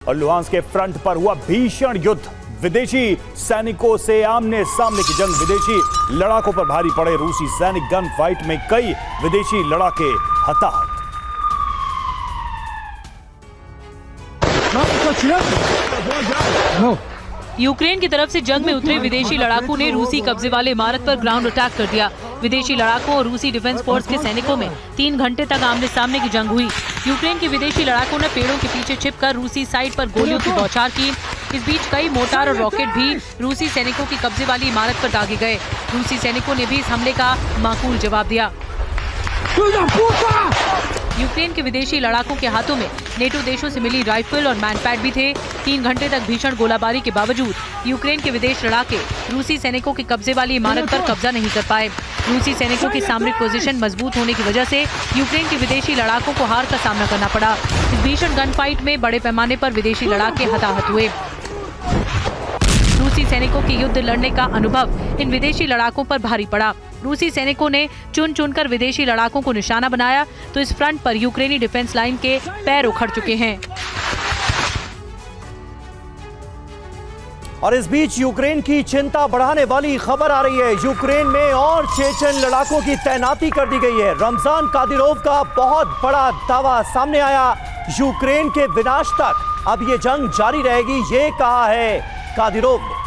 और लुहांस्क के फ्रंट पर हुआ भीषण युद्ध, विदेशी सैनिकों से आमने सामने की जंग। विदेशी लड़ाकों पर भारी पड़े रूसी सैनिक। गन फाइट में कई विदेशी लड़ाके हताहत। यूक्रेन की तरफ से जंग में उतरे विदेशी लड़ाकों ने रूसी कब्जे वाले इमारत पर ग्राउंड अटैक कर दिया। विदेशी लड़ाकों और रूसी डिफेंस फोर्स के सैनिकों में 3 घंटे तक आमने सामने की जंग हुई। यूक्रेन के विदेशी लड़ाकों ने पेड़ों के पीछे छिपकर रूसी साइड पर गोलियों की बौछार की। इस बीच कई मोर्टार और रॉकेट भी रूसी सैनिकों की कब्जे वाली इमारत पर दागे गए। रूसी सैनिकों ने भी इस हमले का माकूल जवाब दिया। यूक्रेन के विदेशी लड़ाकों के हाथों में नेटो देशों से मिली राइफल और मैनपैड भी थे। 3 घंटे तक भीषण गोलाबारी के बावजूद यूक्रेन के विदेश लड़ाके रूसी सैनिकों के कब्जे वाली इमारत पर कब्जा नहीं कर पाए। रूसी सैनिकों की सामरिक पोजीशन मजबूत होने की वजह से यूक्रेन के विदेशी लड़ाकों को हार का सामना करना पड़ा। इस भीषण गन फाइट में बड़े पैमाने पर विदेशी लड़ाके हताहत हुए। रूसी सैनिकों के युद्ध लड़ने का अनुभव इन विदेशी लड़ाकों पर भारी पड़ा। रूसी सैनिकों ने चुन चुनकर विदेशी लड़ाकों को निशाना बनाया तो इस फ्रंट पर यूक्रेनी डिफेंस लाइन के पैर उखड़ चुके हैं। और इस बीच यूक्रेन की चिंता बढ़ाने वाली खबर आ रही है। यूक्रेन में और चेचन लड़ाकों की तैनाती कर दी गई है। रमजान कादिरोव का बहुत बड़ा दावा सामने आया। यूक्रेन के विनाश तक अब ये जंग जारी रहेगी, ये कहा है कादिरोव ने।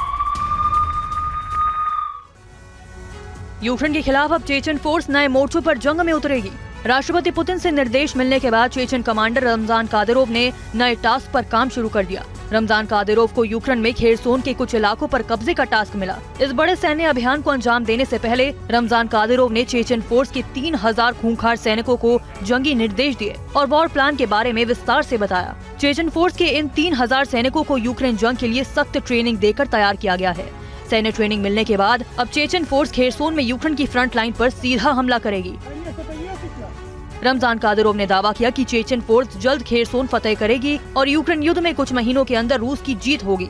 यूक्रेन के खिलाफ अब चेचन फोर्स नए मोर्चों पर जंग में उतरेगी। राष्ट्रपति पुतिन से निर्देश मिलने के बाद चेचन कमांडर रमजान कादिरोव ने नए टास्क पर काम शुरू कर दिया। रमजान कादिरोव को यूक्रेन में खेरसोन के कुछ इलाकों पर कब्जे का टास्क मिला। इस बड़े सैन्य अभियान को अंजाम देने से पहले रमजान कादिरोव ने चेचन फोर्स के 3000 खूंखार सैनिकों को जंगी निर्देश दिए और वॉर प्लान के बारे में विस्तार से बताया। चेचन फोर्स के इन 3000 सैनिकों को यूक्रेन जंग के लिए सख्त ट्रेनिंग देकर तैयार किया गया है। सैन्य ट्रेनिंग मिलने के बाद अब चेचन फोर्स खेरसोन में यूक्रेन की फ्रंट लाइन पर सीधा हमला करेगी। रमजान कादिरोव ने दावा किया कि चेचन फोर्स जल्द खेरसोन फतेह करेगी और यूक्रेन युद्ध में कुछ महीनों के अंदर रूस की जीत होगी।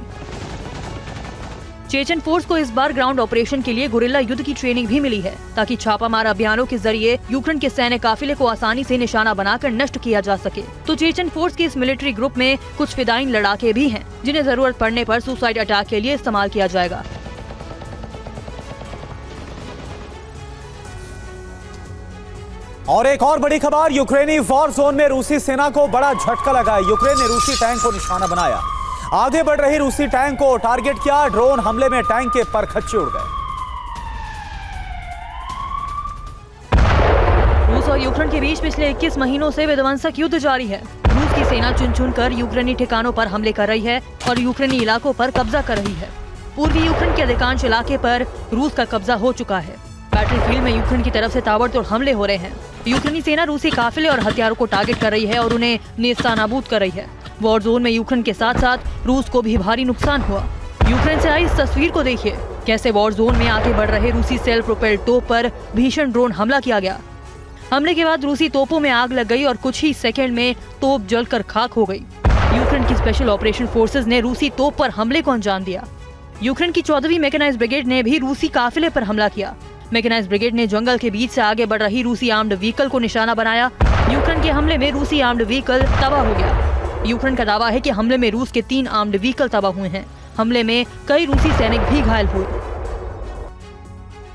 चेचन फोर्स को इस बार ग्राउंड ऑपरेशन के लिए गुरिल्ला युद्ध की ट्रेनिंग भी मिली है ताकि छापामार अभियानों के जरिए यूक्रेन के सैन्य काफिले को आसानी से निशाना बनाकर नष्ट किया जा सके। तो चेचन फोर्स के इस मिलिट्री ग्रुप में कुछ फिदायीन लड़ाके भी हैं जिन्हें जरूरत पड़ने पर सुसाइड अटैक के लिए इस्तेमाल किया जाएगा। और एक और बड़ी खबर, यूक्रेनी वॉर जोन में रूसी सेना को बड़ा झटका लगा। यूक्रेन ने रूसी टैंक को निशाना बनाया। आगे बढ़ रही रूसी टैंक को टारगेट किया। ड्रोन हमले में टैंक के परखच्चे उड़ गए। रूस और यूक्रेन के बीच पिछले 21 महीनों से विध्वंसक युद्ध जारी है। रूस की सेना चुन चुन कर यूक्रेनी ठिकानों पर हमले कर रही है और यूक्रेनी इलाकों पर कब्जा कर रही है। पूर्वी यूक्रेन के अधिकांश इलाके पर रूस का कब्जा हो चुका है। बैटलफील्ड में यूक्रेन की तरफ से ताबड़तोड़ हमले हो रहे हैं। यूक्रेनी सेना रूसी काफिले और हथियारों को टारगेट कर रही है और उन्हें नेस्तनाबूद कर रही है। वॉर जोन में यूक्रेन के साथ साथ रूस को भी भारी नुकसान हुआ। यूक्रेन से आई इस तस्वीर को देखिए, कैसे वॉर जोन में आगे बढ़ रहे रूसी सेल्फ प्रोपेल्ड तोप पर भीषण ड्रोन हमला किया गया। हमले के बाद रूसी तोपों में आग लग गई और कुछ ही सेकेंड में तोप जलकर खाक हो गई। यूक्रेन की स्पेशल ऑपरेशन फोर्सेज ने रूसी तोप पर हमले को अंजाम दिया। यूक्रेन की 14वीं मैकेनाइज्ड ब्रिगेड ने भी रूसी काफिले पर हमला किया। मैकेनाइज्ड ब्रिगेड ने जंगल के बीच से आगे बढ़ रही रूसी आर्म्ड व्हीकल को निशाना बनाया। यूक्रेन के हमले में रूसी आर्म्ड व्हीकल तबाह हो गया। यूक्रेन का दावा है कि हमले में रूस के 3 आर्म्ड व्हीकल तबाह हुए हैं। हमले में कई रूसी सैनिक भी घायल हुए।